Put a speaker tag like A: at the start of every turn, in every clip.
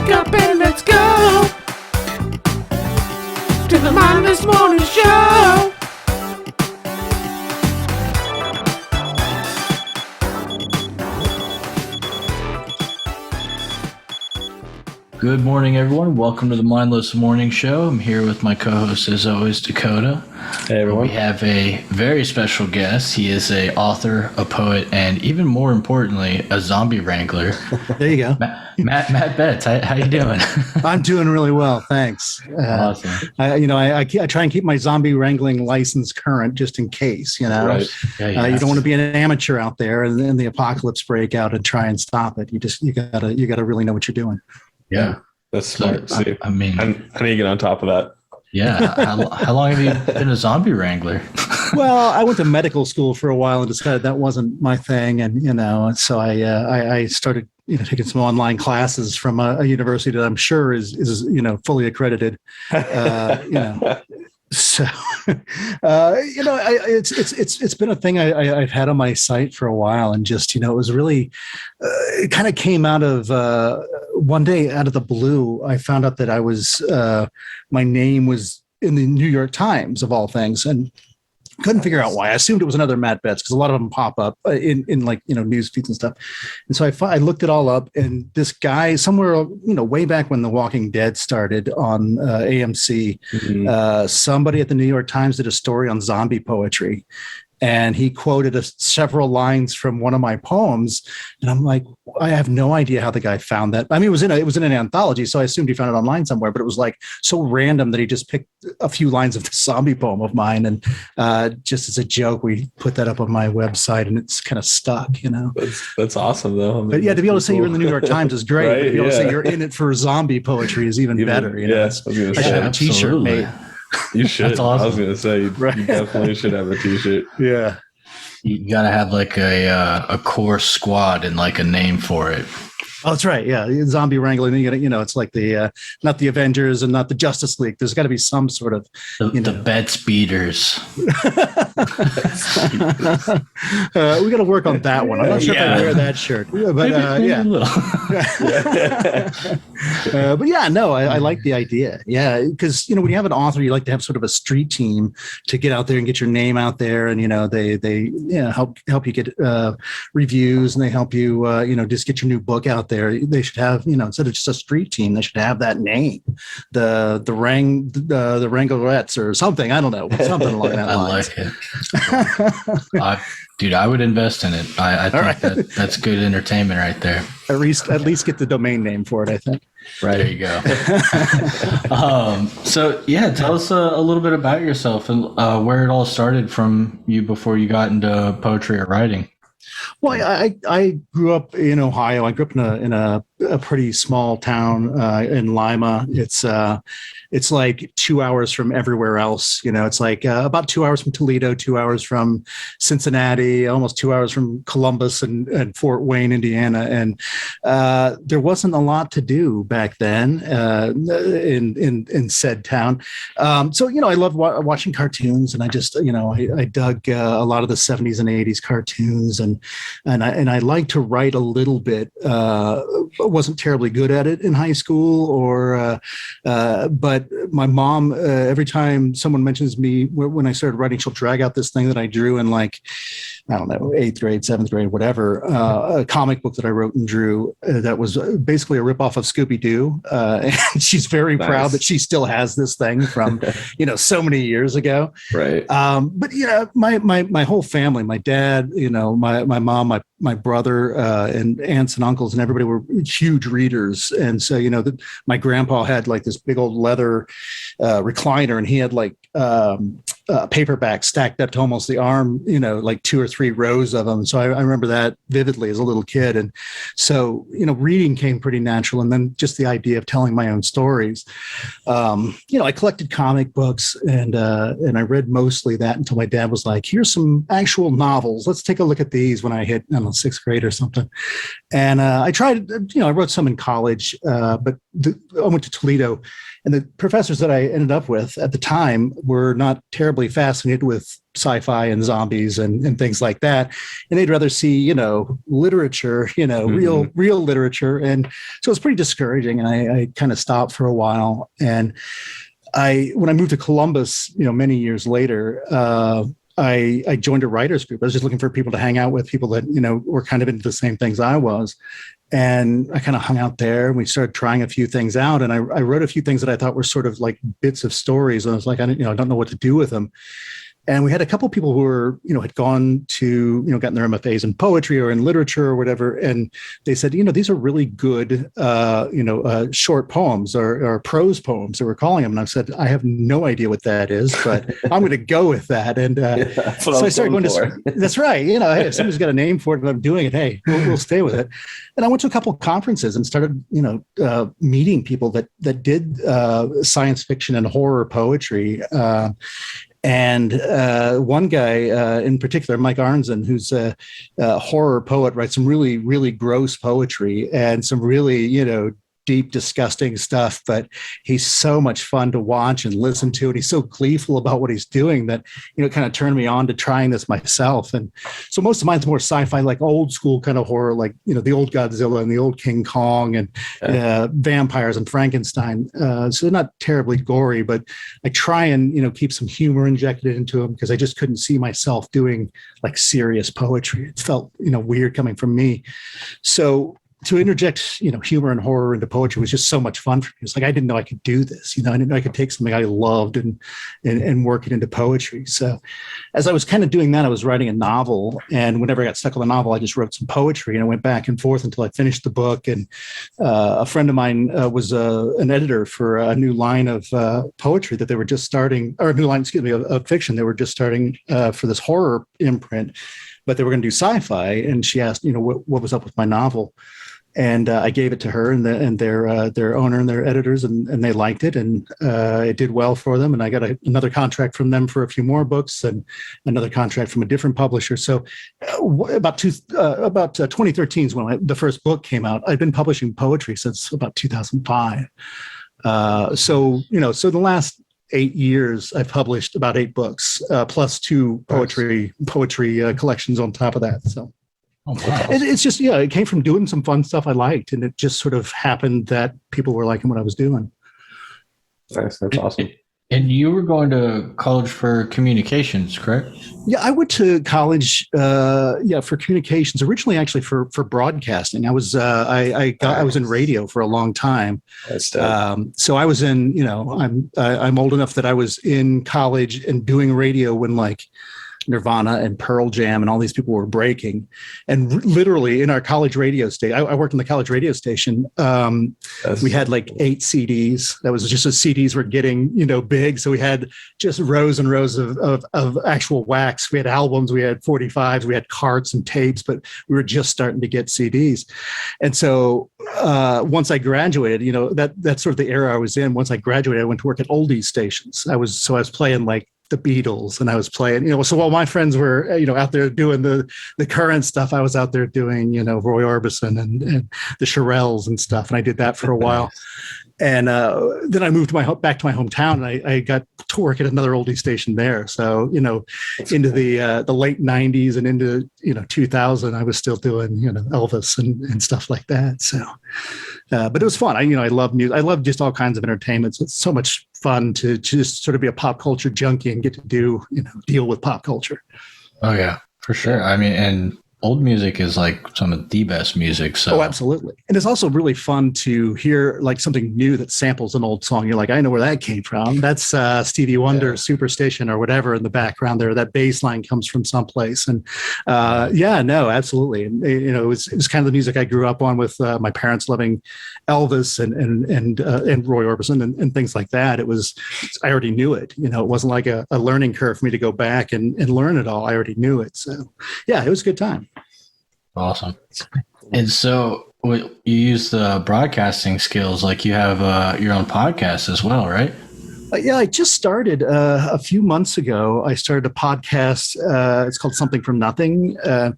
A: Wake up and let's go to the Mindless Morning Show.
B: Good morning, everyone. Welcome to the Mindless Morning Show. I'm here with my co-host, as always, Dakota.
C: Hey, everyone.
B: We have a very special guest. He is an author, a poet, and even more importantly, a zombie wrangler.
D: There you go.
B: Matt Betts, how you doing?
D: I'm doing really well, thanks.
B: Awesome.
D: I try and keep my zombie wrangling license current just in case,
C: Right.
B: Yeah,
D: you don't want to be an amateur out there and then the apocalypse break out and try and stop it. You gotta really know what you're doing.
B: Yeah.
C: That's smart. See,
B: I mean,
C: how do you get on top of that?
B: yeah. How long have you been a zombie wrangler?
D: Well, I went to medical school for a while and decided that wasn't my thing, and so I started taking some online classes from a university that I'm sure is fully accredited. So, it's been a thing I've had on my site for a while, and just, it was really, it kind of came out of one day out of the blue. I found out that I was, my name was in the New York Times of all things, and couldn't figure out why. I assumed it was another Matt Betts because a lot of them pop up in news feeds and stuff. And so I looked it all up, and this guy somewhere, way back when The Walking Dead started on AMC, somebody at the New York Times did a story on zombie poetry. And he quoted several lines from one of my poems, and I'm like, I have no idea how the guy found that. I mean, it was in an anthology, so I assumed he found it online somewhere. But it was like so random that he just picked a few lines of the zombie poem of mine, and just as a joke, we put that up on my website, and it's kind of stuck.
C: That's awesome, though. I mean,
D: but yeah, to be able to say you're in the New York Times is great.
C: Right,
D: but to be able to say you're in it for zombie poetry is even better.
C: Yeah,
D: I should have a T-shirt made.
C: You should.
B: That's awesome.
C: I was going to say,
D: Right.
C: You definitely should have a T-shirt.
D: Yeah.
B: You got to have like a core squad and like a name for it.
D: Oh, that's right. Yeah, zombie wrangling. It's like the not the Avengers and not the Justice League. There's got to be some sort of
B: The Betts Beaters.
D: We got to work on that one. I'm not sure if I wear that shirt, but
B: Maybe
D: yeah.
B: a little.
D: But yeah, no, I like the idea. Yeah, because when you have an author, you like to have sort of a street team to get out there and get your name out there, and they help you get reviews, and they help you just get your new book out there. They should have instead of just a street team, they should have that name, the Wranglerettes or something. I don't know, something along that line.
B: I like it. Dude, I would invest in it. I think that's good entertainment right there.
D: At least get the domain name for it, I think.
B: Right. There you go. So yeah, tell us a little bit about yourself and where it all started from you before you got into poetry or writing.
D: Well, I grew up in Ohio. I grew up in a pretty small town in Lima. It's like 2 hours from everywhere else. It's like about 2 hours from Toledo, 2 hours from Cincinnati, almost 2 hours from Columbus and Fort Wayne, Indiana. And there wasn't a lot to do back then in said town. So I loved watching cartoons, and I just I dug a lot of the 70s and 80s cartoons, and I liked to write a little bit. Wasn't terribly good at it in high school, but my mom, every time someone mentions me when I started writing, she'll drag out this thing that I drew in like, I don't know, 8th grade, 7th grade, whatever, a comic book that I wrote and drew that was basically a ripoff of Scooby-Doo. And she's very proud that she still has this thing from, so many years ago.
C: Right.
D: But my whole family, my dad, my mom, my brother, and aunts and uncles and everybody were huge readers. And so, my grandpa had like this big old leather recliner, and he had like paperback stacked up to almost the arm, like 2 or 3 rows of them. So I remember that vividly as a little kid. And so, reading came pretty natural. And then just the idea of telling my own stories. I collected comic books, and I read mostly that until my dad was like, here's some actual novels. Let's take a look at these when I hit, 6th grade or something. And I tried, I wrote some in college, but I went to Toledo, and the professors that I ended up with at the time were not terribly terribly fascinated with sci-fi and zombies and things like that. And they'd rather see, literature, real literature. And so it's pretty discouraging. And I kind of stopped for a while. And when I moved to Columbus, many years later, I joined a writers group. I was just looking for people to hang out with, people that, were kind of into the same things I was. And I kind of hung out there and we started trying a few things out. And I wrote a few things that I thought were sort of like bits of stories. And I was like, I don't know what to do with them. And we had a couple of people who were, had gone to, gotten their MFAs in poetry or in literature or whatever. And they said, these are really good, short poems or prose poems that we're calling them. And I said, I have no idea what that is, but I'm going to go with that. And so I started going to, that's right. Hey, if somebody's got a name for it and I'm doing it, hey, we'll stay with it. And I went to a couple of conferences and started, meeting people that did science fiction and horror poetry. And one guy in particular, Mike Arnzen, who's a horror poet, writes some really, really gross poetry and some really, deep, disgusting stuff. But he's so much fun to watch and listen to. And he's so gleeful about what he's doing that, it kind of turned me on to trying this myself. And so most of mine's more sci-fi, like old school kind of horror, like, the old Godzilla and the old King Kong and vampires and Frankenstein. So they're not terribly gory, but I try and, keep some humor injected into them because I just couldn't see myself doing like serious poetry. It felt, weird coming from me. So to interject, humor and horror into poetry was just so much fun for me. It's like, I didn't know I could do this. I didn't know I could take something I loved and work it into poetry. So as I was kind of doing that, I was writing a novel. And whenever I got stuck on the novel, I just wrote some poetry and I went back and forth until I finished the book. And a friend of mine was an editor for a new line of poetry that they were just starting, or a new line, of fiction. They were just starting for this horror imprint, but they were going to do sci-fi. And she asked, what was up with my novel? And I gave it to her and their owner and their editors, and they liked it, and it did well for them. And I got another contract from them for a few more books, and another contract from a different publisher. So about 2013 is when the first book came out. I've been publishing poetry since about 2005. So the last 8 years, I've published about 8 books, plus 2 poetry collections on top of that. So. Oh, wow. It's just, it came from doing some fun stuff I liked, and it just sort of happened that people were liking what I was doing.
C: Nice. That's awesome.
B: And you were going to college for communications, correct?
D: Yeah, I went to college, for communications. Originally, actually, for broadcasting. I was I was in radio for a long time.
C: That's dope.
D: So I was in, I'm old enough that I was in college and doing radio when like Nirvana and Pearl Jam and all these people were breaking. And literally in our college radio station, I worked in the college radio station. We had like 8 CDs. That was just as CDs were getting, big. So we had just rows and rows of actual wax. We had albums, we had 45s, we had carts and tapes, but we were just starting to get CDs. And so once I graduated, that's sort of the era I was in. Once I graduated, I went to work at oldies stations. I was playing like the Beatles, and I was playing, so while my friends were, out there doing the current stuff, I was out there doing, Roy Orbison and the Shirelles and stuff. And I did that for a while. And then I moved back to my hometown, and I got to work at another oldie station there. So, into the late 90s and into, 2000, I was still doing, Elvis and stuff like that. So, but it was fun. I love music. I love just all kinds of entertainment. So it's so much fun to just sort of be a pop culture junkie and get to deal with pop culture.
B: Oh yeah, for sure. I mean, and old music is like some of the best music. So.
D: Oh, absolutely. And it's also really fun to hear like something new that samples an old song. You're like, I know where that came from. That's Stevie Wonder, Superstition or whatever in the background there. That bass line comes from someplace. And absolutely. And, it was kind of the music I grew up on with my parents loving Elvis and Roy Orbison and things like that. I already knew it. It wasn't like a learning curve for me to go back and learn it all. I already knew it. So yeah, it was a good time.
B: Awesome. And so you use the broadcasting skills, like you have your own podcast as well, right?
D: Yeah, I just started a few months ago. I started a podcast. It's called Something from Nothing. And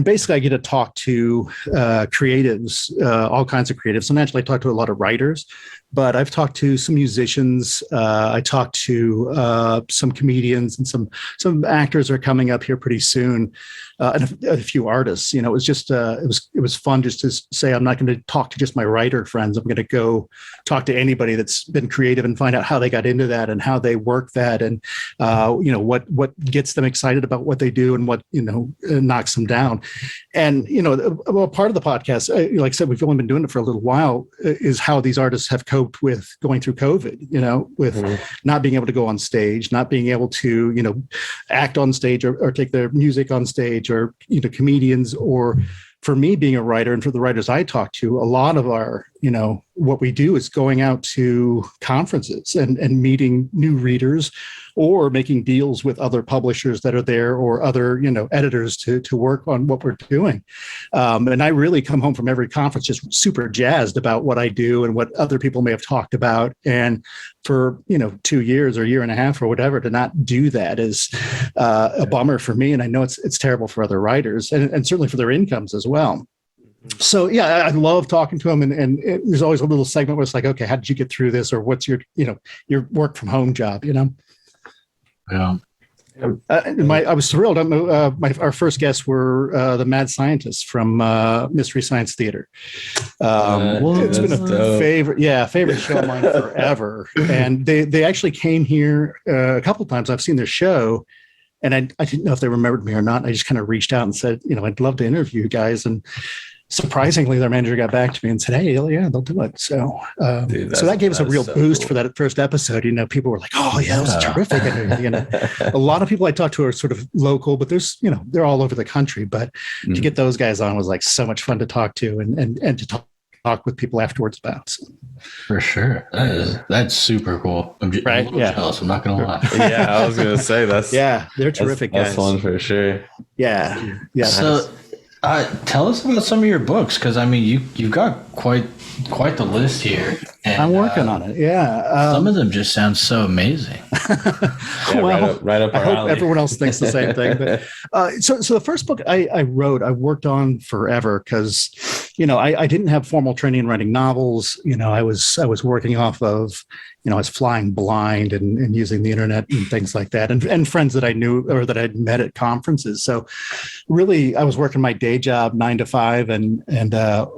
D: basically, I get to talk to creatives, all kinds of creatives. So naturally, I talk to a lot of writers, but I've talked to some musicians. I talked to some comedians and some actors are coming up here pretty soon, and a few artists. You know, it was just it was fun just to say I'm not going to talk to just my writer friends. I'm going to go talk to anybody that's been creative and find out how they got into that and how they work that, and you know what gets them excited about what they do and what knocks them down. And well, part of the podcast, like I said, we've only been doing it for a little while, is how these artists have coped with going through COVID. With not being able to go on stage, not being able to act on stage or take their music on stage, or comedians, or for me being a writer and for the writers I talk to, a lot of our what we do is going out to conferences and meeting new readers, or making deals with other publishers that are there, or other editors to work on what we're doing. And I really come home from every conference just super jazzed about what I do and what other people may have talked about. And for 2 years or a year and a half or whatever, to not do that is a bummer for me. And I know it's terrible for other writers, and certainly for their incomes as well. So yeah, I love talking to them, and there's always a little segment where it's like, okay, how did you get through this, or what's your your work from home job?
B: Yeah.
D: I was thrilled. Our first guests were the mad scientists from Mystery Science Theater. It's been a favorite show of mine forever. And they actually came here a couple of times. I've seen their show, and I didn't know if they remembered me or not. I just kind of reached out and said, I'd love to interview you guys. And surprisingly, their manager got back to me and said, "Hey, yeah, they'll do it." So, so that gave us a real boost for that first episode. People were like, "Oh, yeah, that was terrific." And, a lot of people I talked to are sort of local, but there's, they're all over the country. But to get those guys on was like so much fun to talk to and to talk with people afterwards about. So.
B: For sure, that's super cool. I'm a little jealous. I'm not gonna lie.
C: Yeah, I was gonna say
D: they're terrific guys.
C: That's fun for sure.
D: Yeah.
B: So. Tell us about some of your books, because I mean you've got quite the list here. And,
D: I'm working on it. Yeah,
B: some of them just sound so amazing.
C: Right up our
D: I hope
C: alley.
D: everyone else thinks the same thing. But so the first book I worked on forever, because I didn't have formal training in writing novels. I was working off of I was flying blind and using the internet and things like that, and friends that I knew or that I'd met at conferences. So really, I was working my day job 9 to 5 and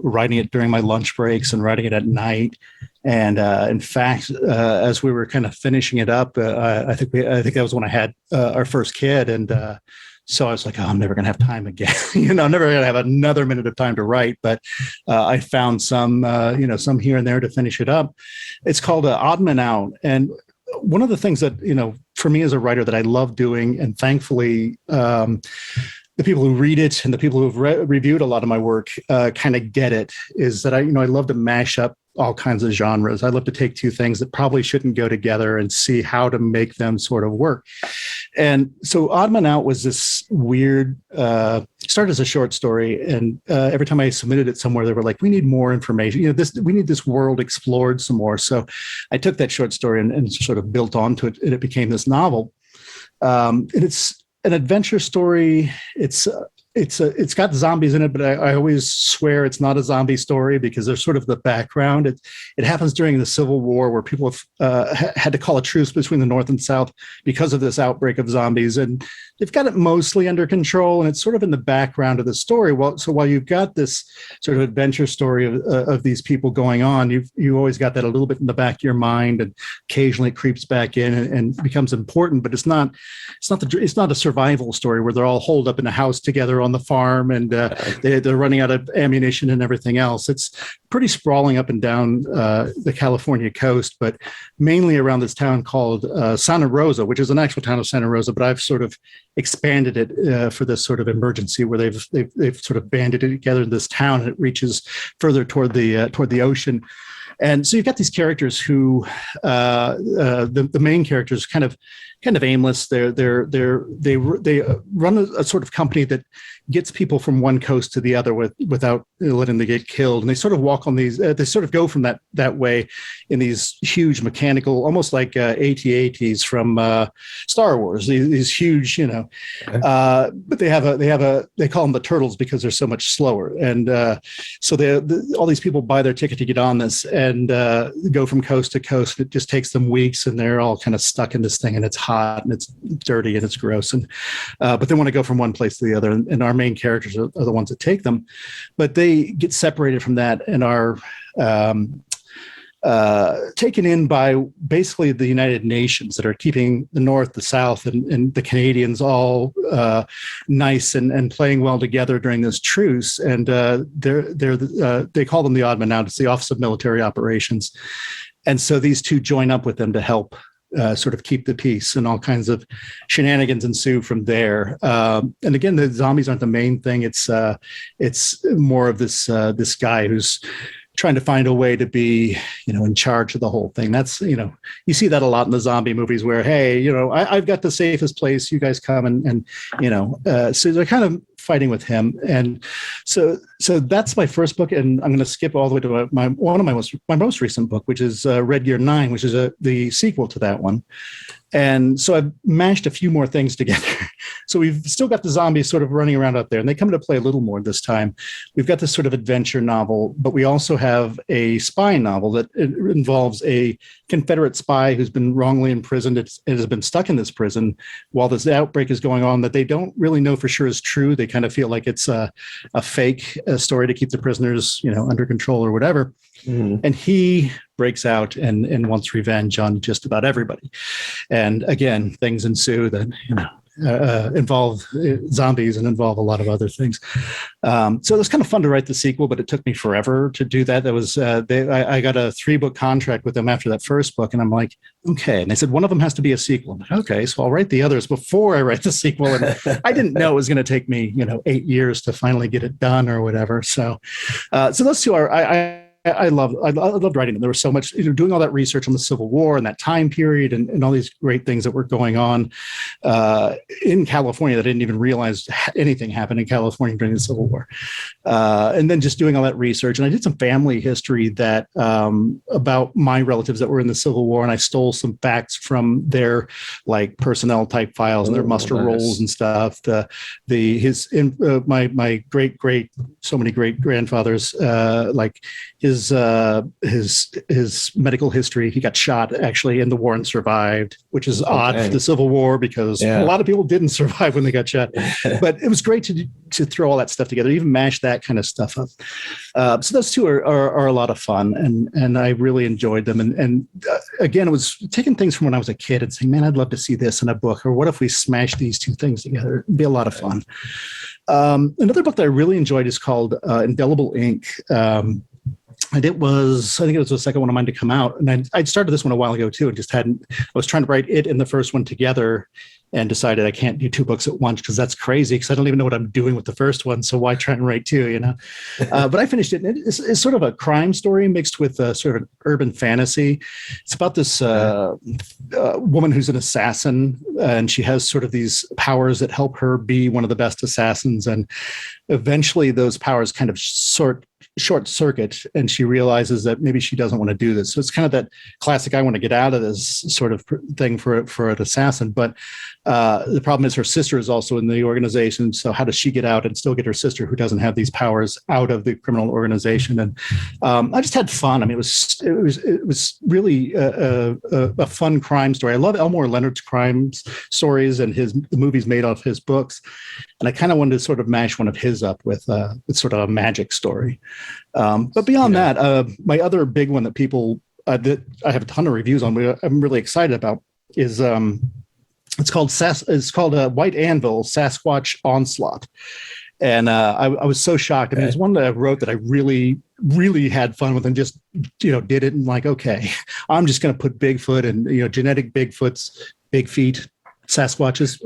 D: writing it during my lunch breaks and writing it at night. And in fact, as we were kind of finishing it up, I think that was when I had our first kid, and so I was like, oh, I'm never going to have time again. I'm never going to have another minute of time to write. But I found some here and there to finish it up. It's called Odd Man Out. And one of the things that, for me as a writer that I love doing, and thankfully, the people who read it and the people who've reviewed a lot of my work kind of get it, is that I love to mash up all kinds of genres. I love to take two things that probably shouldn't go together and see how to make them sort of work. And so Odd Man Out was this weird, started as a short story. And every time I submitted it somewhere, they were like, we need more information. We need this world explored some more. So I took that short story and sort of built onto it, and it became this novel. And it's an adventure story. It's got zombies in it, but I always swear it's not a zombie story, because they're sort of the background. It happens during the Civil War, where people had to call a truce between the North and South because of this outbreak of zombies, and they've got it mostly under control, and it's sort of in the background of the story. So while you've got this sort of adventure story of these people going on, you always got that a little bit in the back of your mind, and occasionally it creeps back in and becomes important. But it's not a survival story where they're all holed up in a house together on the farm, and they're running out of ammunition and everything else. It's pretty sprawling up and down the California coast, but mainly around this town called Santa Rosa, which is an actual town of Santa Rosa, but I've sort of expanded it for this sort of emergency, where they've sort of banded it together in this town, and it reaches further toward the ocean. And so you've got these characters who, the main characters kind of kind of aimless. They run a sort of company that gets people from one coast to the other without letting them get killed. And they sort of walk on these. They sort of go from that way in these huge mechanical, almost like AT-ATs from Star Wars. These huge, but they call them the turtles because they're so much slower. And so all these people buy their ticket to get on this and go from coast to coast. It just takes them weeks, and they're all kind of stuck in this thing, and it's hot and it's dirty and it's gross. And but they want to go from one place to the other, and our main characters are the ones that take them. But they get separated from that and are taken in by basically the United Nations that are keeping the North, the South, and the Canadians all nice and playing well together during this truce. And they call them the odd man out. It's the Office of Military Operations. And so these two join up with them to help sort of keep the peace, and all kinds of shenanigans ensue from there. And again, the zombies aren't the main thing. It's more of this guy who's trying to find a way to be, in charge of the whole thing. That's, you see that a lot in the zombie movies where, hey, I've got the safest place, you guys come and so they're kind of fighting with him. And so that's my first book. And I'm going to skip all the way to my most recent book, which is Red Gear 9, which is the sequel to that one. And so I've mashed a few more things together. So we've still got the zombies sort of running around out there, and they come into play a little more this time. We've got this sort of adventure novel, but we also have a spy novel that involves a Confederate spy who's been wrongly imprisoned and has been stuck in this prison while this outbreak is going on that they don't really know for sure is true. They kind of feel like it's a fake story to keep the prisoners, under control or whatever. Mm-hmm. And he breaks out and wants revenge on just about everybody. And again, things ensue that, involve zombies and involve a lot of other things. So it was kind of fun to write the sequel, but it took me forever to do that. That was I got a 3-book contract with them after that first book, and I'm like, okay. And they said one of them has to be a sequel. I'm like, okay, so I'll write the others before I write the sequel. And I didn't know it was going to take me 8 years to finally get it done or whatever. So those two are I loved writing them. There was so much, doing all that research on the Civil War and that time period and all these great things that were going on in California that I didn't even realize anything happened in California during the Civil War. And then just doing all that research. And I did some family history that about my relatives that were in the Civil War. And I stole some facts from their personnel type files and their muster rolls and stuff. My great so many great grandfathers, his medical history. He got shot actually in the war and survived, which is odd for the Civil War because a lot of people didn't survive when they got shot. But it was great to throw all that stuff together, even mash that kind of stuff up. So those two are a lot of fun, and I really enjoyed them. And again, it was taking things from when I was a kid and saying, man, I'd love to see this in a book, or what if we smash these two things together? It'd be a lot of fun. Another book that I really enjoyed is called Indelible Ink. I think it was the second one of mine to come out. And I'd started this one a while ago too, and I was trying to write it and the first one together and decided I can't do 2 books at once because that's crazy, because I don't even know what I'm doing with the first one. So why try and write 2, But I finished it, and it's sort of a crime story mixed with sort of an urban fantasy. It's about this woman who's an assassin, and she has sort of these powers that help her be one of the best assassins. And eventually those powers kind of short circuit, and she realizes that maybe she doesn't want to do this. So it's kind of that classic, I want to get out of this sort of thing for an assassin. But the problem is her sister is also in the organization. So how does she get out and still get her sister, who doesn't have these powers, out of the criminal organization? And I just had fun. I mean, it was really a fun crime story. I love Elmore Leonard's crime stories and the movies made off his books. And I kind of wanted to sort of mash one of his up with sort of a magic story. But beyond that, my other big one that people that I have a ton of reviews on, I'm really excited about, is it's called White Anvil, Sasquatch Onslaught. And I was so shocked. I mean, it's one that I wrote that I really, really had fun with, and just, did it and okay, I'm just going to put Bigfoot and, genetic Bigfoot's big feet Sasquatches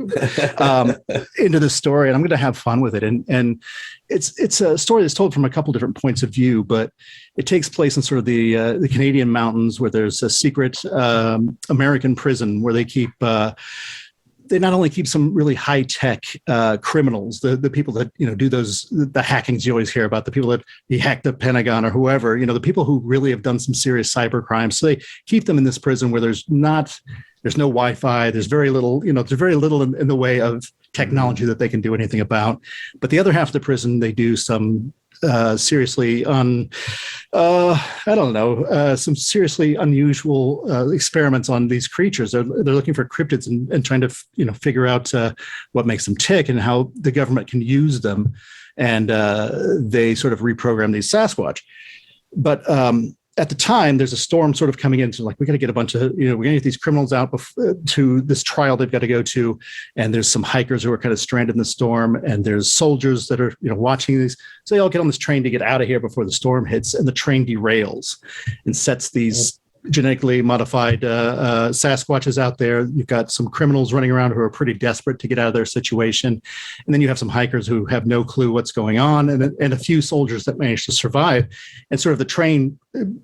D: into the story, and I'm going to have fun with it. And it's a story that's told from a couple different points of view, but it takes place in sort of the Canadian mountains, where there's a secret American prison where they keep. They not only keep some really high tech criminals, the people that do the hackings you always hear about, the people that hack the Pentagon or whoever, the people who really have done some serious cyber crimes. So they keep them in this prison where there's no Wi-Fi, there's very little, there's very little in the way of technology that they can do anything about. But the other half of the prison, they do some seriously some seriously unusual experiments on these creatures. They're looking for cryptids and trying to figure out what makes them tick and how the government can use them. And they sort of reprogram these Sasquatch. But at the time, there's a storm sort of coming in. So like, we got to get a bunch of, we're going to get these criminals out to this trial they've got to go to. And there's some hikers who are kind of stranded in the storm. And there's soldiers that are, watching these. So they all get on this train to get out of here before the storm hits. And the train derails and sets these genetically modified Sasquatches out there. You've got some criminals running around who are pretty desperate to get out of their situation. And then you have some hikers who have no clue what's going on, and a few soldiers that manage to survive. And sort of the train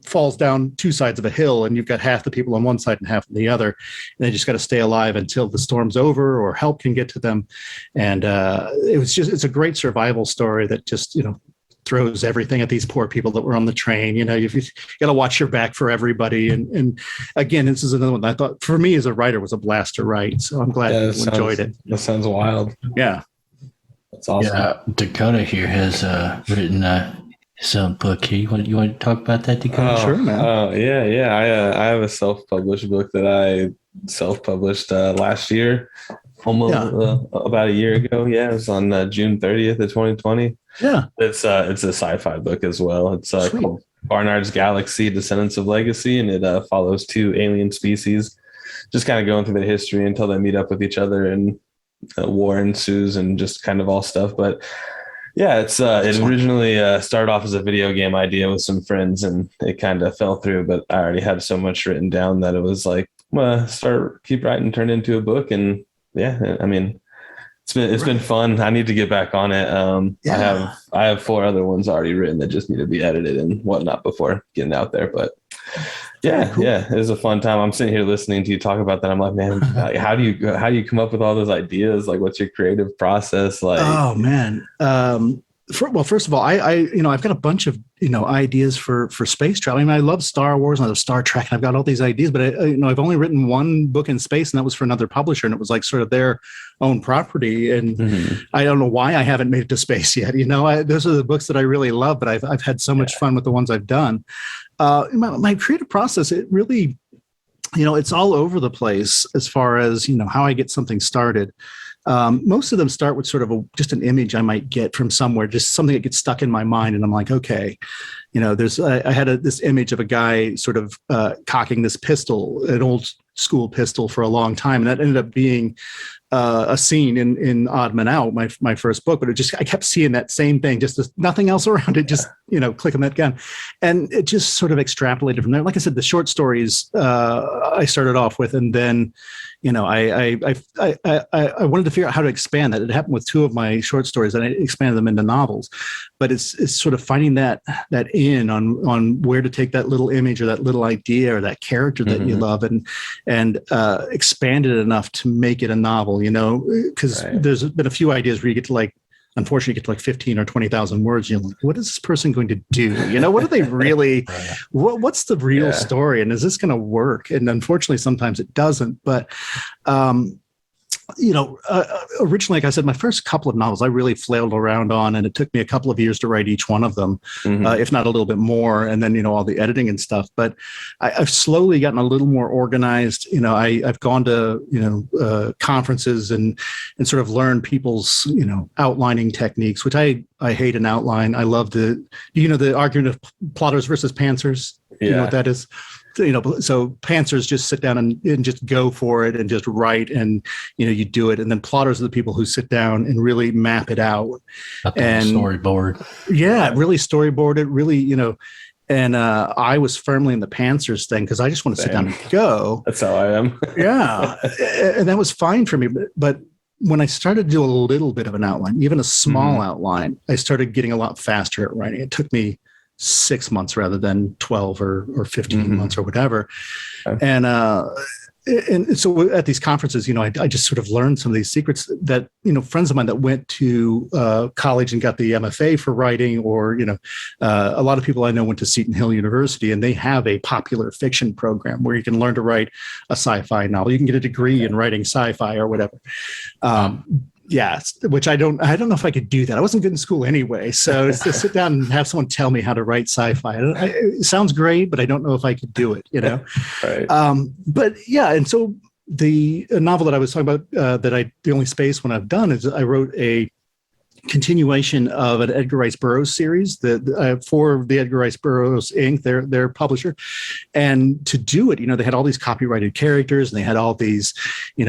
D: falls down two sides of a hill, and you've got half the people on one side and half on the other. And they just got to stay alive until the storm's over or help can get to them. And it's a great survival story that just, throws everything at these poor people that were on the train. You've got to watch your back for everybody. And again, this is another one that I thought, for me as a writer, was a blast to write. So I'm glad you enjoyed it.
C: That sounds wild.
D: Yeah.
C: That's awesome.
B: Yeah, Dakota here has written his own book. You want to talk about that, Dakota?
D: Sure, man.
C: Yeah. I have a self-published book that I self-published last year. Almost about a year ago. Yeah, it was on June 30th of 2020.
D: Yeah,
C: it's a sci-fi book as well. It's called Barnard's Galaxy: Descendants of Legacy, and it follows two alien species, just kind of going through the history until they meet up with each other, and war ensues, and just kind of all stuff. But yeah, it originally started off as a video game idea with some friends, and it kind of fell through. But I already had so much written down that it was like, keep writing, turn into a book. And yeah, I mean, it's been fun. I need to get back on it. I have 4 other ones already written that just need to be edited and whatnot before getting out there. But yeah, cool. Yeah, it was a fun time. I'm sitting here listening to you talk about that. I'm like, man, how do you come up with all those ideas? Like, what's your creative process like? Oh
D: man. First of all, I've got a bunch of ideas for space travel. I mean, I love Star Wars and I love Star Trek, and I've got all these ideas. But I've only written one book in space, and that was for another publisher, and it was like sort of their own property. And I don't know why I haven't made it to space yet. Those are the books that I really love, but I've had so much fun with the ones I've done. My creative process, it really, it's all over the place as far as how I get something started. Most of them start with sort of just an image I might get from somewhere, just something that gets stuck in my mind. And I'm like, okay, I had this image of a guy sort of cocking this pistol, an old school pistol, for a long time. And that ended up being a scene in Odd Man Out, my first book. But I kept seeing that same thing, just nothing else around it, just, clicking that gun. And it just sort of extrapolated from there. Like I said, the short stories I started off with, and then I wanted to figure out how to expand that. It happened with 2 of my short stories, and I expanded them into novels. But it's sort of finding that in on where to take that little image or that little idea or that character that you love and expand it enough to make it a novel. Because there's been a few ideas where you get to unfortunately get to 15 or 20,000 words. You're like, what is this person going to do? What are they really, what's the real story? And is this going to work? And unfortunately, sometimes it doesn't. But, originally, like I said, my first couple of novels I really flailed around on, and it took me a couple of years to write each one of them, if not a little bit more. And then, all the editing and stuff. But I've slowly gotten a little more organized. I've gone to, conferences and sort of learned people's, outlining techniques, which I hate an outline. I love the argument of plotters versus pantsers. You know what that is? So pantsers just sit down and just go for it and just write, and you do it. And then plotters are the people who sit down and really map it out.
B: And storyboard.
D: Yeah, really storyboard it. Really, And I was firmly in the pantsers thing because I just want to sit down and go.
C: That's how I am.
D: Yeah. And that was fine for me. But when I started to do a little bit of an outline, even a small outline, I started getting a lot faster at writing. It took me 6 months rather than 12 or 15 months or whatever. Okay. And so at these conferences, I just sort of learned some of these secrets that, friends of mine that went to college and got the MFA for writing, or, a lot of people I know went to Seton Hill University, and they have a popular fiction program where you can learn to write a sci-fi novel. You can get a degree in writing sci-fi or whatever. Yeah, which I don't know if I could do that. I wasn't good in school anyway. So to sit down and have someone tell me how to write sci-fi, it sounds great, but I don't know if I could do it, Right. But yeah, and so the novel that I was talking about, the only space one I've done is I wrote a continuation of an Edgar Rice Burroughs series for the Edgar Rice Burroughs Inc., their publisher. And to do it, they had all these copyrighted characters, and they had all these,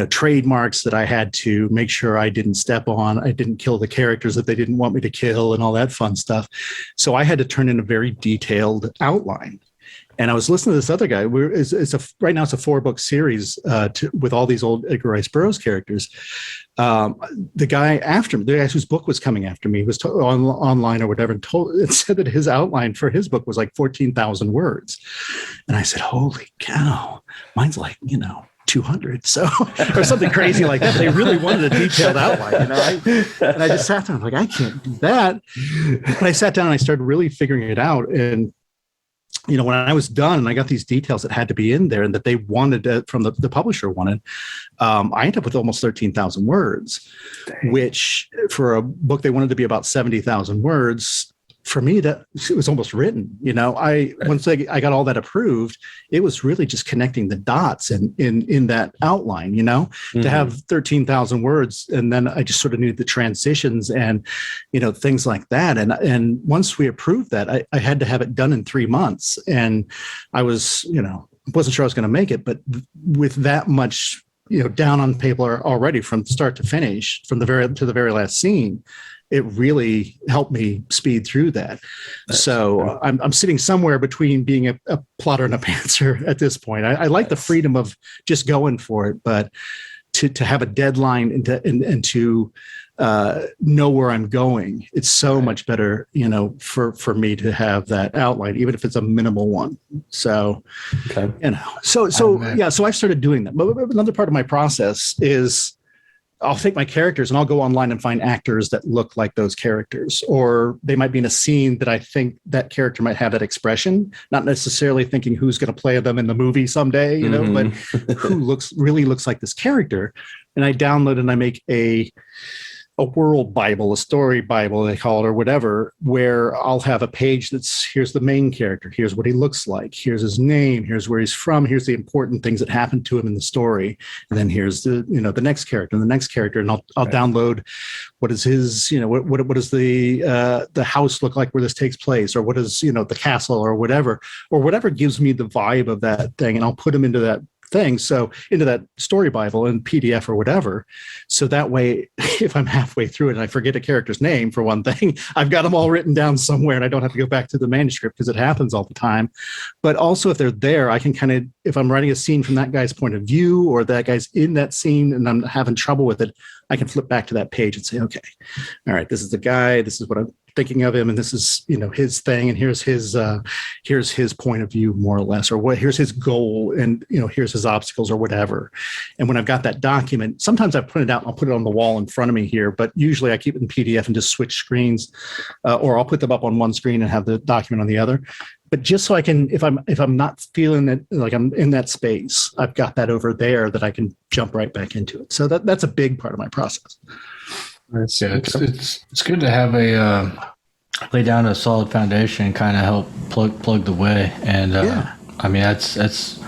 D: trademarks that I had to make sure I didn't step on. I didn't kill the characters that they didn't want me to kill and all that fun stuff. So I had to turn in a very detailed outline. And I was listening to this other guy. Right now it's a 4-book series with all these old Edgar Rice Burroughs characters. The guy after me, the guy whose book was coming after me, was online or whatever, and said that his outline for his book was like 14,000 words. And I said, "Holy cow, mine's like 200, so or something crazy like that." But they really wanted a detailed outline, and I just sat down. I'm like, I can't do that. But I sat down and I started really figuring it out. And when I was done and I got these details that had to be in there and that they wanted from the publisher wanted, I ended up with almost 13,000 words. Dang. Which for a book they wanted to be about 70,000 words. For me, that it was almost written. Once I got all that approved, it was really just connecting the dots in that outline. To have 13,000 words, and then I just sort of needed the transitions and things like that. And once we approved that, I had to have it done in 3 months, and I was wasn't sure I was going to make it, but with that much down on paper already from start to finish, from the very last scene, it really helped me speed through that. So I'm sitting somewhere between being a plotter and a pantser at this point. I like the freedom of just going for it, but to have a deadline and to know where I'm going, it's so much better, for me to have that outline, even if it's a minimal one. So, so I started doing that. But another part of my process is I'll take my characters and I'll go online and find actors that look like those characters, or they might be in a scene that I think that character might have that expression, not necessarily thinking who's going to play them in the movie someday, but who really looks like this character. And I download and I make a world Bible, a story Bible, they call it, or whatever, where I'll have a page here's the main character, here's what he looks like, here's his name, here's where he's from, here's the important things that happened to him in the story, and then here's the next character and the next character, and I'll download what is his, what does the house look like where this takes place, or what is the castle, or whatever gives me the vibe of that thing, and I'll put them into that thing, so into that story Bible in PDF or whatever. So that way, if I'm halfway through it and I forget a character's name, for one thing, I've got them all written down somewhere and I don't have to go back to the manuscript, because it happens all the time. But also, if they're there, I can kind of, if I'm writing a scene from that guy's point of view, or that guy's in that scene and I'm having trouble with it, I can flip back to that page and say, okay, all right, this is the guy, this is what I'm thinking of him, and this is his thing, and here's his point of view, more or less, or here's his goal, and here's his obstacles, or whatever. And when I've got that document, sometimes I print it out and I'll put it on the wall in front of me here, but usually I keep it in PDF and just switch screens, or I'll put them up on one screen and have the document on the other. But just so I can, if I'm not feeling that like I'm in that space, I've got that over there that I can jump right back into it. So that's a big part of my process.
B: Yeah, it's good to have lay down a solid foundation and kind of help plug the way. And I mean, that's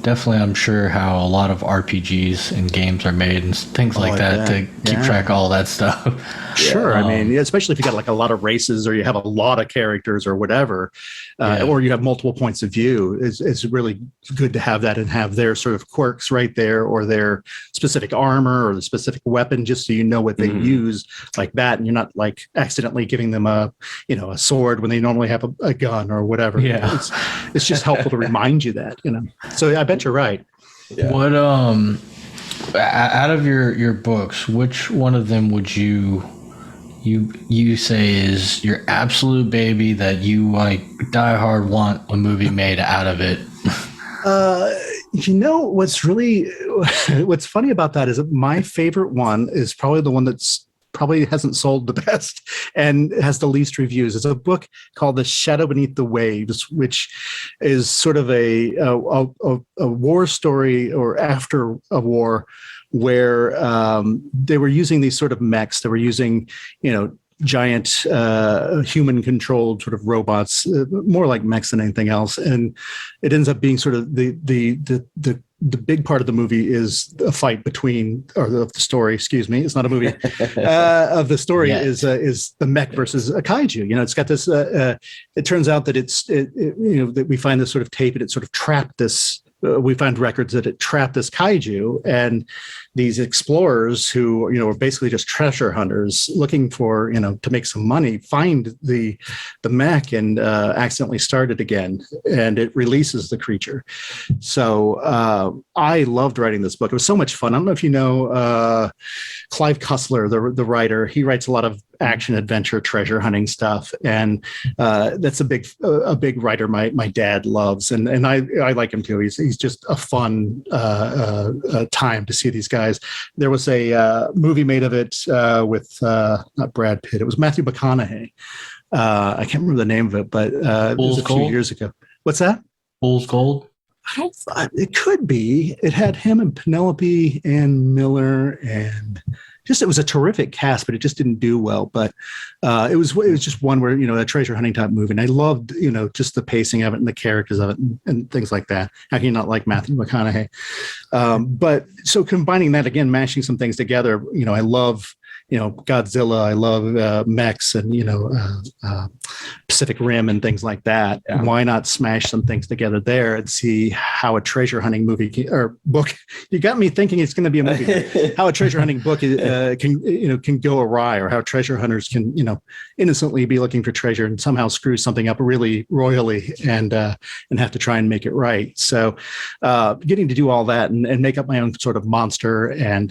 B: definitely, I'm sure how a lot of RPGs and games are made and things like that to keep track of all that stuff.
D: Sure. I mean, especially if you got like a lot of races or you have a lot of characters or whatever, or you have multiple points of view, it's really good to have that and have their sort of quirks right there, or their specific armor or the specific weapon, just so you know what they use like that. And you're not like accidentally giving them a sword when they normally have a gun or whatever.
B: Yeah.
D: It's just helpful to remind you that, So I bet you're right.
C: Yeah.
B: What, out of your books, which one of them would you say is your absolute baby that you like die hard want a movie made out of it?
D: What's funny about that is that my favorite one is probably the one that's probably hasn't sold the best and has the least reviews. It's a book called The Shadow Beneath the Waves, which is sort of a war story, or after a war, where they were using these sort of mechs. They were using, giant human controlled sort of robots, more like mechs than anything else. And it ends up being sort of the big part of the movie is a fight between, or the story, excuse me, it's not a movie, of the story is the mech versus a kaiju. It's got this, it turns out that that we find this sort of tape and it sort of trapped this, we find records that it trapped this kaiju, and these explorers who, are basically just treasure hunters looking for, to make some money, find the mech and accidentally start it again, and it releases the creature. So I loved writing this book. It was so much fun. I don't know if you know Clive Cussler, the writer. He writes a lot of action adventure treasure hunting stuff, and that's a big writer my dad loves, and I like him too. He's just a fun time to see these guys. There was a movie made of it with not Brad Pitt, it was Matthew McConaughey. I can't remember the name of it, but it was a few years ago. What's that?
B: Fool's Gold?
D: It could be. It had him and Penelope and Miller, and it was a terrific cast, but it just didn't do well. But it was just one where, a treasure hunting type movie. And I loved, just the pacing of it and the characters of it and things like that. How can you not like Matthew McConaughey? But so combining that again, mashing some things together, I love, Godzilla, I love mechs and, Pacific Rim and things like that. Yeah. Why not smash some things together there and see how a treasure hunting movie or book, you got me thinking it's going to be a movie, how a treasure hunting book can go awry, or how treasure hunters can, innocently be looking for treasure and somehow screw something up really royally and have to try and make it right. So getting to do all that and make up my own sort of monster and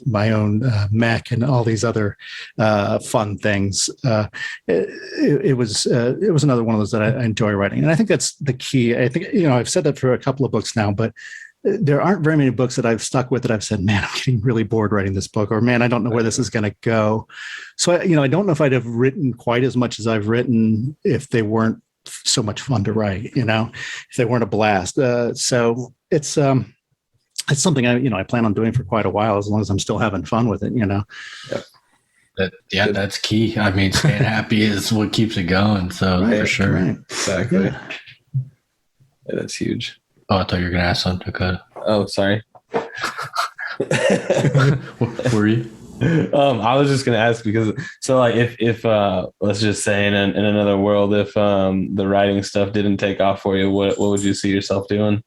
D: my own mech and all these other fun things. It was another one of those that I enjoy writing. And I think that's the key. I think, I've said that for a couple of books now, but there aren't very many books that I've stuck with that I've said, man, I'm getting really bored writing this book, or man, I don't know where this is going to go. So, I don't know if I'd have written quite as much as I've written if they weren't so much fun to write, if they weren't a blast. So it's something I plan on doing for quite a while, as long as I'm still having fun with it,
C: Yep.
B: That's key. I mean, staying happy is what keeps it going. So for sure. Right.
C: Exactly. Yeah, that's huge.
B: Oh, I thought you were going to ask something, Dakota.
C: Oh, sorry.
B: What were you?
C: I was just going to ask because, so like if let's just say in another world, if the writing stuff didn't take off for you, what would you see yourself doing?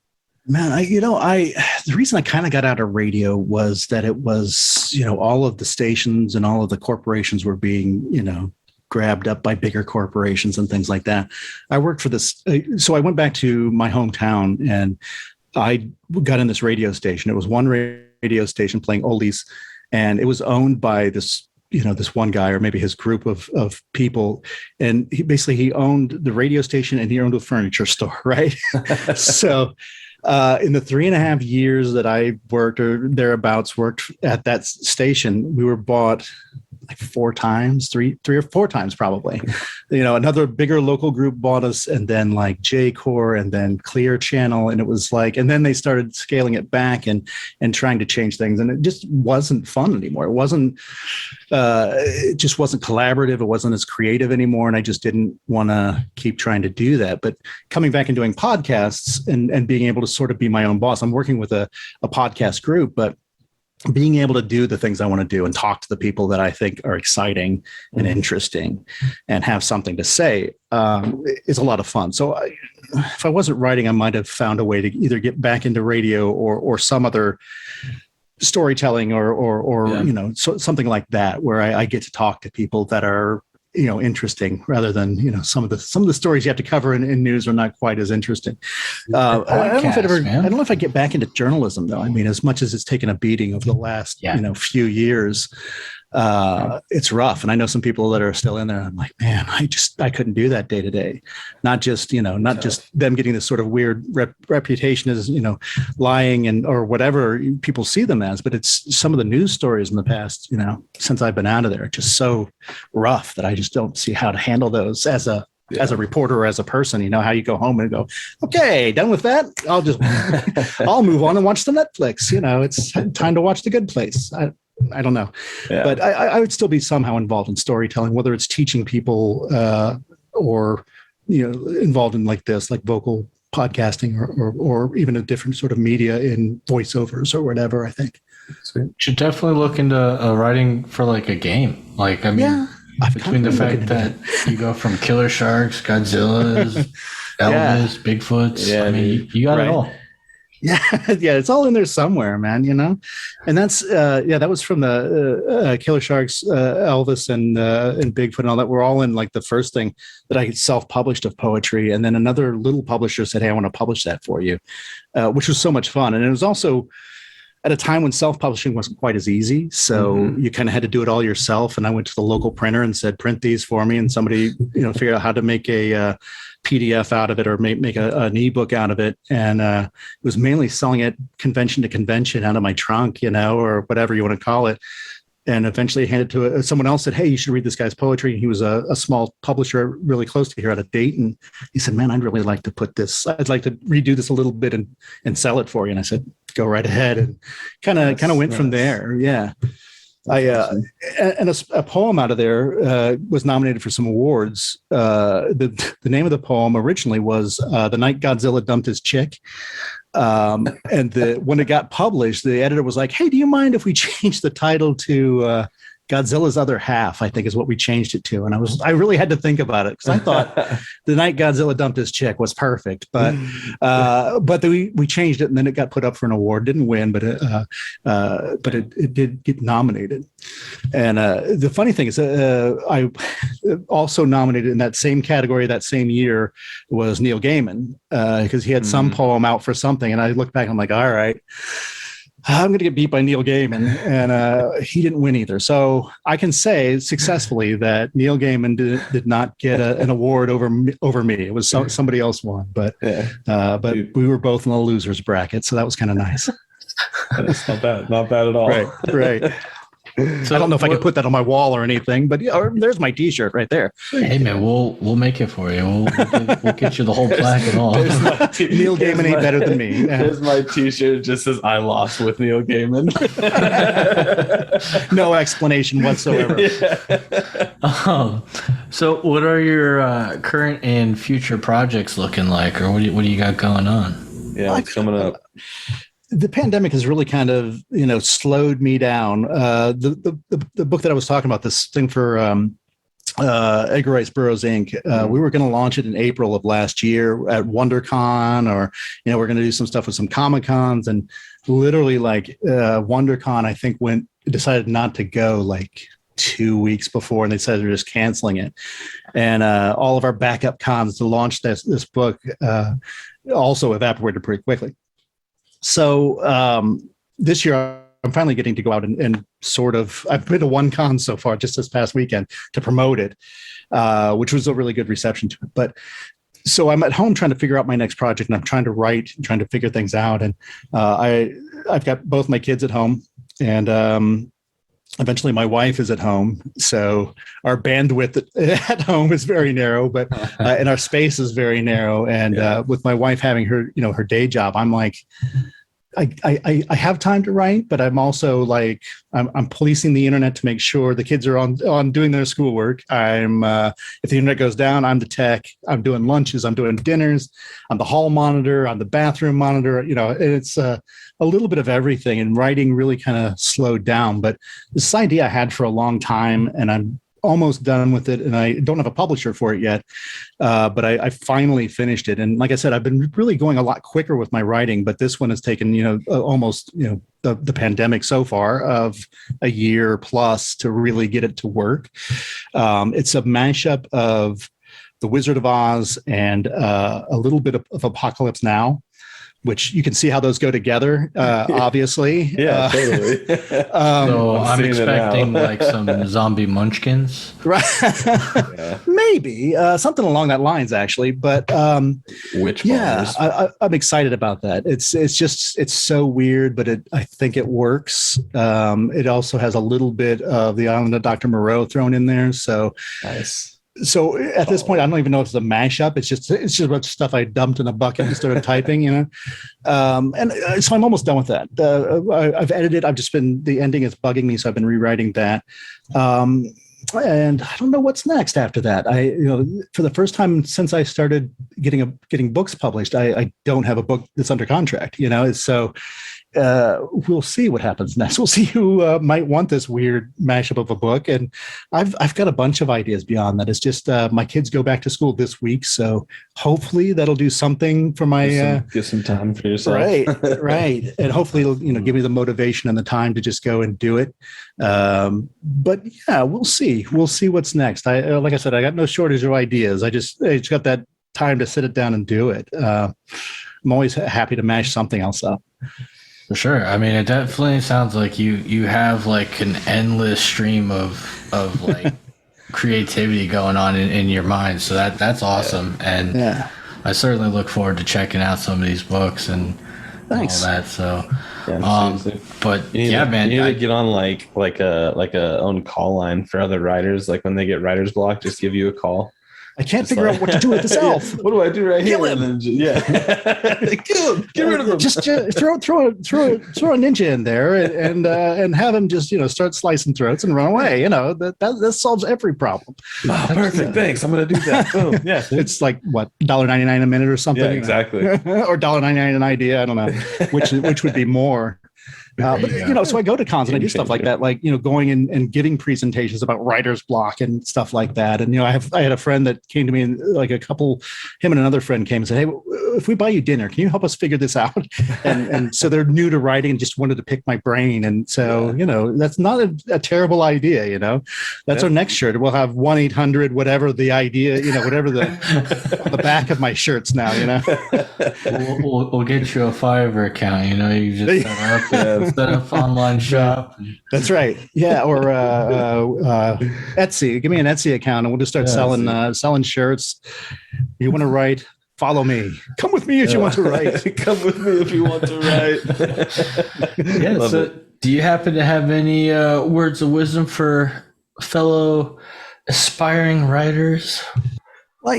D: Man, the reason I kind of got out of radio was that it was, all of the stations and all of the corporations were being, grabbed up by bigger corporations and things like that. I worked for this. So I went back to my hometown and I got in this radio station. It was one radio station playing oldies, and it was owned by this one guy, or maybe his group of people. And he owned the radio station and he owned a furniture store. Right. So, in the 3.5 years that I worked, or thereabouts, worked at that station, we were bought like 4 times, three or 4 times probably. Another bigger local group bought us, and then like J-Core, and then Clear Channel, and it was like, and then they started scaling it back and trying to change things, and it just wasn't fun anymore. It just wasn't collaborative. It wasn't as creative anymore, and I just didn't want to keep trying to do that. But coming back and doing podcasts and being able to sort of be my own boss, I'm working with a podcast group, but being able to do the things I want to do and talk to the people that I think are exciting and interesting and have something to say is a lot of fun. So if I wasn't writing, I might have found a way to either get back into radio or some other storytelling or something like that, where I get to talk to people that are interesting, rather than some of the stories you have to cover in news are not quite as interesting. I don't know if I get back into journalism though. I mean, as much as it's taken a beating over the last few years, it's rough. And I know some people that are still in there. I'm like, man, I couldn't do that day to day. Not just them getting this sort of weird reputation as lying or whatever people see them as, but it's some of the news stories in the past since I've been out of there are just so rough that I just don't see how to handle those as a reporter or as a person. How you go home and go, okay, done with that. I'll move on and watch the Netflix. It's time to watch The Good Place. I don't know, but I would still be somehow involved in storytelling, whether it's teaching people or involved in like this, like vocal podcasting or even a different sort of media in voiceovers or whatever. I think
B: should definitely look into writing for like a game. Like between the fact that you go from killer sharks, Godzillas, Elvis, Bigfoots. You got it all.
D: Yeah, it's all in there somewhere, man. And that's that was from the Killer Sharks, Elvis, and Bigfoot and all that. We're all in like the first thing that I self-published of poetry, and then another little publisher said, "Hey, I want to publish that for you," which was so much fun. And it was also at a time when self-publishing wasn't quite as easy, so you kind of had to do it all yourself. And I went to the local printer and said, "Print these for me," and somebody figured out how to make a PDF out of it or make an ebook out of it. And it was mainly selling it convention to convention out of my trunk, or whatever you want to call it. And eventually handed to someone else, said, "Hey, you should read this guy's poetry." And he was a small publisher really close to here out of Dayton. He said, "Man, I'd really like to I'd like to redo this a little bit and sell it for you." And I said, "Go right ahead." And kind of went from there. Yeah. And a poem out of there was nominated for some awards. The name of the poem originally was "The Night Godzilla Dumped His Chick." And when it got published, the editor was like, "Hey, do you mind if we change the title to Godzilla's Other Half?" I think is what we changed it to. And I really had to think about it, because I thought "The Night Godzilla Dumped His Chick" was perfect, but we changed it, and then it got put up for an award. Didn't win, but it did get nominated. And the funny thing is, I also nominated in that same category that same year was Neil Gaiman, because he had some poem out for something, and I look back, I'm like, all right, I'm going to get beat by Neil Gaiman, and he didn't win either. So I can say successfully that Neil Gaiman did not get an award over me. It was somebody else won, but we were both in the losers bracket, so that was kind of nice.
C: That's not bad at all.
D: Right. So I don't know if I can put that on my wall or anything, but there's my T-shirt right there.
B: Hey man, we'll make it for you. We'll get you the whole plaque and all.
D: Neil Gaiman ain't better than me.
C: Here's my T-shirt. It just says "I lost with Neil Gaiman."
D: No explanation whatsoever.
B: So what are your current and future projects looking like, or what do you got going on?
C: Yeah, what's coming up?
D: The pandemic has really kind of, slowed me down. The book that I was talking about, this thing for Edgar Rice Burroughs Inc. We were going to launch it in April of last year at WonderCon, or we're going to do some stuff with some Comic Cons, and literally like WonderCon, I think decided not to go like 2 weeks before, and they said they're just canceling it. And all of our backup cons to launch this book also evaporated pretty quickly. So this year, I'm finally getting to go out and sort of, I've been to one con so far just this past weekend to promote it, which was a really good reception to it. But so I'm at home trying to figure out my next project, and I'm trying to write and trying to figure things out. And I've got both my kids at home, and eventually my wife is at home, so our bandwidth at home is very narrow, but and our space is very narrow. And with my wife having her, her day job, I'm like, I have time to write, but I'm also like, I'm policing the internet to make sure the kids are on doing their schoolwork. If the internet goes down, I'm the tech. I'm doing lunches. I'm doing dinners. I'm the hall monitor. I'm the bathroom monitor. And it's a little bit of everything. And writing really kind of slowed down. But this idea I had for a long time, and I'm almost done with it, and I don't have a publisher for it yet, but I finally finished it. And like I said, I've been really going a lot quicker with my writing, but this one has taken almost the pandemic so far of a year plus to really get it to work. It's a mashup of The Wizard of Oz and a little bit of Apocalypse Now, which you can see how those go together, obviously.
C: Yeah, totally.
B: So I'm expecting like some zombie munchkins.
D: Right. Maybe something along that lines, actually. But
C: Witch
D: yeah,
C: bars.
D: I'm excited about that. It's so weird, but I think it works. It also has a little bit of the Island of Dr. Moreau thrown in there. So
C: Nice.
D: So at this point, I don't even know if it's a mashup. It's just a bunch of stuff I dumped in a bucket and started typing, and so I'm almost done with that. I've edited. The ending is bugging me, so I've been rewriting that. And I don't know what's next after that. For the first time since I started getting books published, I don't have a book that's under contract. So we'll see what happens next. We'll see who might want this weird mashup of a book. And I've got a bunch of ideas beyond that. It's just my kids go back to school this week, so hopefully that'll do something for my
C: get some time for yourself.
D: Right. And hopefully it'll give me the motivation and the time to just go and do it. But yeah, we'll see. We'll see what's next. Like I said, I got no shortage of ideas. I just got that time to sit it down and do it. I'm always happy to mash something else up.
B: For sure. I mean, it definitely sounds like you have like an endless stream of like creativity going on in your mind. So that's awesome. And I certainly look forward to checking out some of these books and
D: Thanks.
B: all that. So, but
C: man, you need to get on like a own call line for other writers. Like when they get writer's block, just give you a call.
D: I can't figure out what to do with this elf.
C: What do I do right
D: Kill
C: here?
D: him.
C: And then kill him. Get rid of him.
D: Just throw a ninja in there and have him just start slicing throats and run away. That solves every problem.
C: Oh, perfect. Thanks. I'm gonna do that. Boom. Yeah.
D: It's like what $1.99 a minute or something.
C: Yeah, exactly.
D: or $1.99 an idea. I don't know which would be more. But so I go to cons and I do stuff like that, like going and getting presentations about writer's block and stuff like that. And I had a friend that came to me, and like him and another friend came and said, "Hey, if we buy you dinner, can you help us figure this out?" And so they're new to writing and just wanted to pick my brain. And so that's not a terrible idea. That's our next shirt. We'll have 1-800 whatever the idea, whatever the back of my shirts now.
B: We'll get you a Fiverr account. You just set up online shop.
D: That's right. Yeah, or Etsy. Give me an Etsy account, and we'll just start selling shirts. You want to write? Follow me. Come with me if you want to write.
C: Come with me if you want to write.
B: Yeah. So, do you happen to have any words of wisdom for fellow aspiring writers?
D: Well,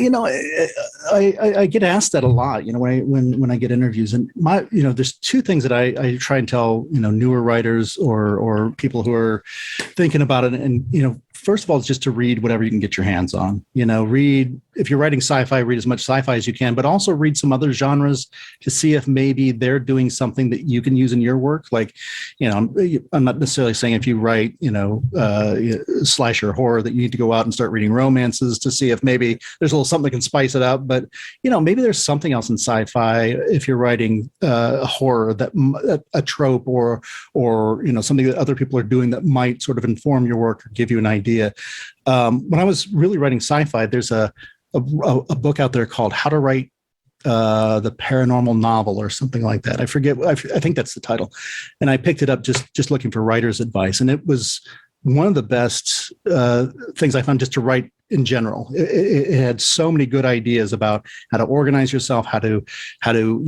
D: I get asked that a lot, when I get interviews, and there's two things that I try and tell, newer writers or people who are thinking about it. And, first of all, it's just to read whatever you can get your hands on, read, if you're writing sci-fi, read as much sci-fi as you can, but also read some other genres to see if maybe they're doing something that you can use in your work. Like, I'm not necessarily saying if you write, slasher horror that you need to go out and start reading romances to see if maybe there's a little something that can spice it up. But, maybe there's something else in sci-fi if you're writing horror, that a trope or something that other people are doing that might sort of inform your work or give you an idea. When I was really writing sci-fi, there's a book out there called How to Write the Paranormal Novel or something like that. I forget. I think that's the title. And I picked it up just looking for writer's advice. And it was one of the best things I found just to write in general. It had so many good ideas about how to organize yourself, how to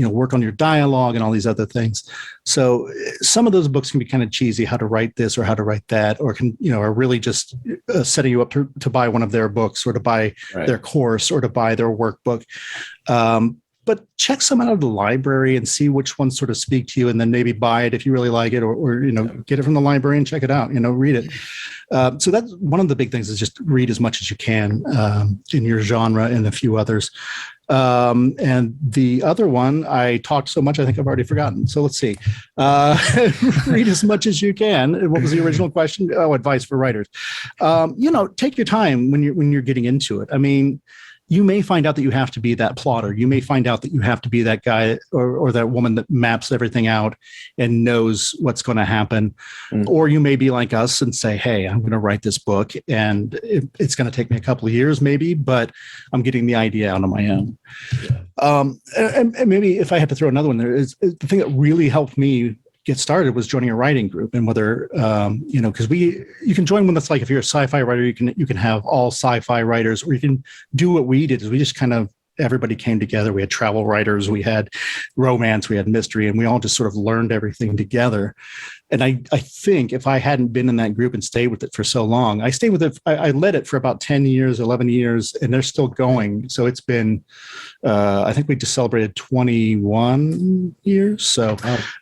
D: work on your dialogue and all these other things. So some of those books can be kind of cheesy, how to write this or how to write that, or are really just setting you up to buy one of their books or to buy their course or to buy their workbook. But check some out of the library and see which ones sort of speak to you, and then maybe buy it if you really like it, or get it from the library and check it out, read it. So that's one of the big things, is just read as much as you can in your genre and a few others. And the other one, I talked so much, I think I've already forgotten. So let's see. Read as much as you can. What was the original question? Oh, advice for writers. Take your time when you're getting into it. I mean, you may find out that you have to be that plotter. You may find out that you have to be that guy or that woman that maps everything out and knows what's going to happen. Or you may be like us and say, hey, I'm going to write this book, and it's going to take me a couple of years maybe, but I'm getting the idea out on my own. And maybe if I had to throw another one there, is the thing that really helped me get started was joining a writing group. And whether because you can join one that's like, if you're a sci-fi writer, you can have all sci-fi writers, or you can do what we did, is we just kind of, everybody came together. We had travel writers, we had romance, we had mystery, and we all just sort of learned everything together. And I think if I hadn't been in that group and stayed with it for so long, I stayed with it. I led it for about 10 years, 11 years, and they're still going. So it's been, I think we just celebrated 21 years. So,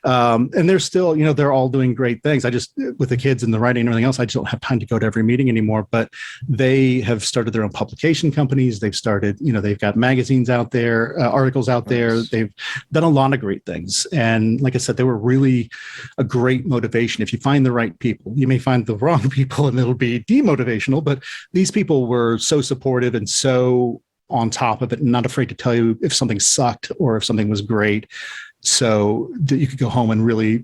D: and they're still, they're all doing great things. I just, with the kids and the writing and everything else, I just don't have time to go to every meeting anymore, but they have started their own publication companies. They've started, they've got magazines out there, articles out there. They've done a lot of great things. And like I said, they were really a great motivation. If you find the right people, you may find the wrong people and it'll be demotivational, but these people were so supportive and so on top of it and not afraid to tell you if something sucked or if something was great, so that you could go home and really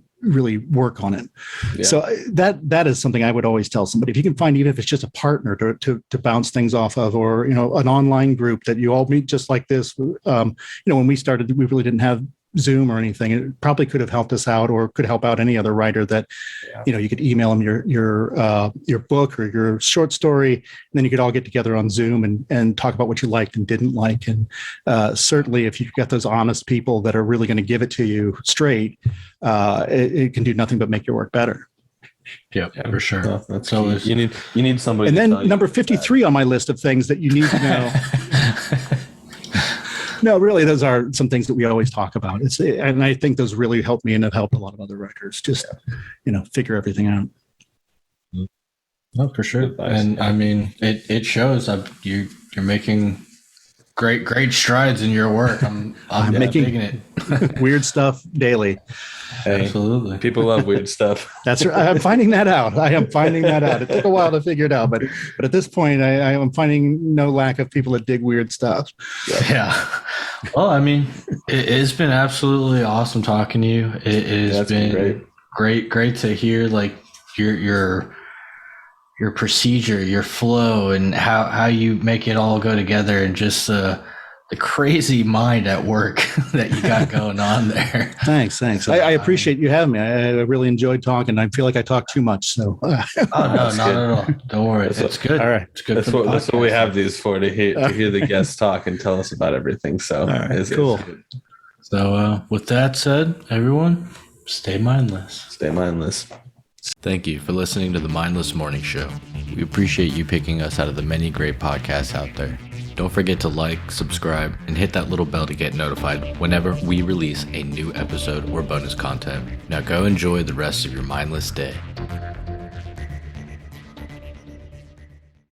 D: work on it. Yeah. So that is something I would always tell somebody. If you can find, even if it's just a partner to bounce things off of, or an online group that you all meet just like this. When we started, we really didn't have Zoom or anything. It probably could have helped us out, or could help out any other writer that, you could email them your book or your short story, and then you could all get together on Zoom and talk about what you liked and didn't like. And certainly if you've got those honest people that are really going to give it to you straight, it can do nothing but make your work better.
B: Yeah, for sure.
C: No, that's so you need somebody.
D: And then number 53 on my list of things that you need to know. No, really, those are some things that we always talk about. And I think those really helped me and have helped a lot of other writers just, figure everything out.
B: No, for sure. And I mean, it shows you're making great strides in your work. I'm making
D: it. Weird stuff daily.
C: Hey,
B: absolutely.
C: People love weird stuff.
D: That's right. I'm finding that out. It took a while to figure it out, but at this point, I am finding no lack of people that dig weird stuff.
B: Yeah. Well, I mean, it's been absolutely awesome talking to you. It has been great to hear like your procedure, your flow, and how you make it all go together, and just the crazy mind at work that you got going on there.
D: Thanks. I appreciate you having me. I really enjoyed talking. I feel like I talk too much. So.
B: Oh, no, not at all. Don't worry. It's good.
D: All right.
B: It's good.
C: That's what we have these for, to hear the guests talk and tell us about everything. So
D: all right, it's cool.
B: So with that said, everyone, stay mindless.
C: Stay mindless.
B: Thank you for listening to the Mindless Morning Show. We appreciate you picking us out of the many great podcasts out there. Don't forget to like, subscribe, and hit that little bell to get notified whenever we release a new episode or bonus content. Now go enjoy the rest of your mindless day.